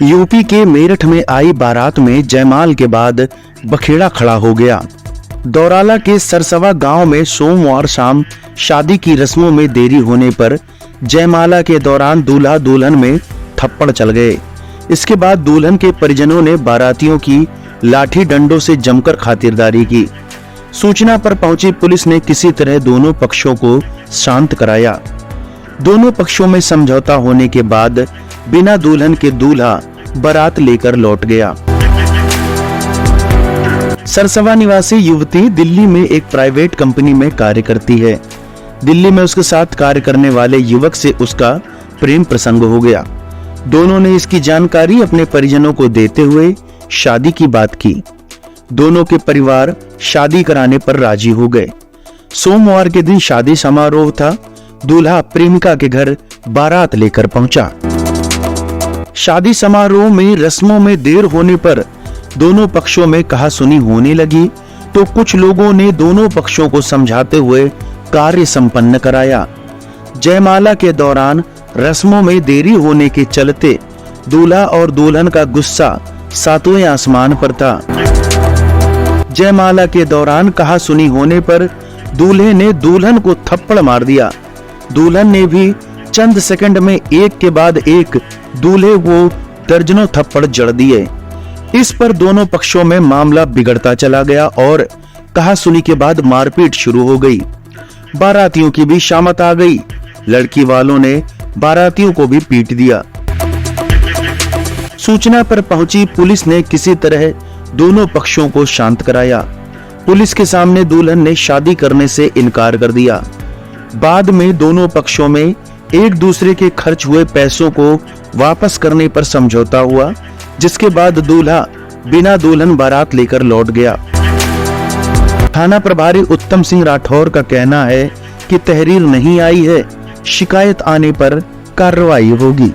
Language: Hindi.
यूपी के मेरठ में आई बारात में जयमाल के बाद बखेड़ा खड़ा हो गया। दौराला के सरसवा गांव में सोमवार शाम शादी की रस्मों में देरी होने पर जयमाला के दौरान दूल्हा दुल्हन में थप्पड़ चल गए। इसके बाद दुल्हन के परिजनों ने बारातियों की लाठी डंडों से जमकर खातिरदारी की। सूचना पर पहुंची पुलिस ने किसी तरह दोनों पक्षों को शांत कराया। दोनों पक्षों में समझौता होने के बाद बिना दुल्हन के दूल्हा बारात लेकर लौट गया। सरसवा निवासी युवती दिल्ली में एक प्राइवेट कंपनी में कार्य करती है। दिल्ली में उसके साथ कार्य करने वाले युवक से उसका प्रेम प्रसंग हो गया। दोनों ने इसकी जानकारी अपने परिजनों को देते हुए शादी की बात की। दोनों के परिवार शादी कराने पर राजी हो गए। सोमवार के दिन शादी समारोह था। दूल्हा प्रेमिका के घर बारात लेकर पहुंचा। शादी समारोह में रस्मों में देर होने पर दोनों पक्षों में कहासुनी होने लगी तो कुछ लोगों ने दोनों पक्षों को समझाते हुए कार्य संपन्न कराया। जयमाला के दौरान रस्मों में देरी होने के चलते दूल्हा और दुल्हन का गुस्सा सातवें आसमान पर था। जयमाला के दौरान कहासुनी होने पर दूल्हे ने दुल्हन को थप्पड़ मार दिया। दुल्हन ने भी चंद सेकंड में एक के बाद एक दूल्हे को दर्जनों थप्पड़ जड़ दिए। इस पर दोनों पक्षों में मामला बिगड़ता चला गया और कहासुनी के बाद मारपीट शुरू हो गई। बारातियों की भी शामत आ गई। लड़की वालों ने बारातियों को भी पीट दिया। सूचना पर पहुंची पुलिस ने किसी तरह दोनों पक्षों को शांत कराया। पुलिस के सामने दुल्हन ने शादी करने से इनकार कर दिया। बाद में दोनों पक्षों में एक दूसरे के खर्च हुए पैसों को वापस करने पर समझौता हुआ, जिसके बाद दूल्हा बिना दुल्हन बारात लेकर लौट गया। थाना प्रभारी उत्तम सिंह राठौर का कहना है कि तहरीर नहीं आई है, शिकायत आने पर कार्रवाई होगी।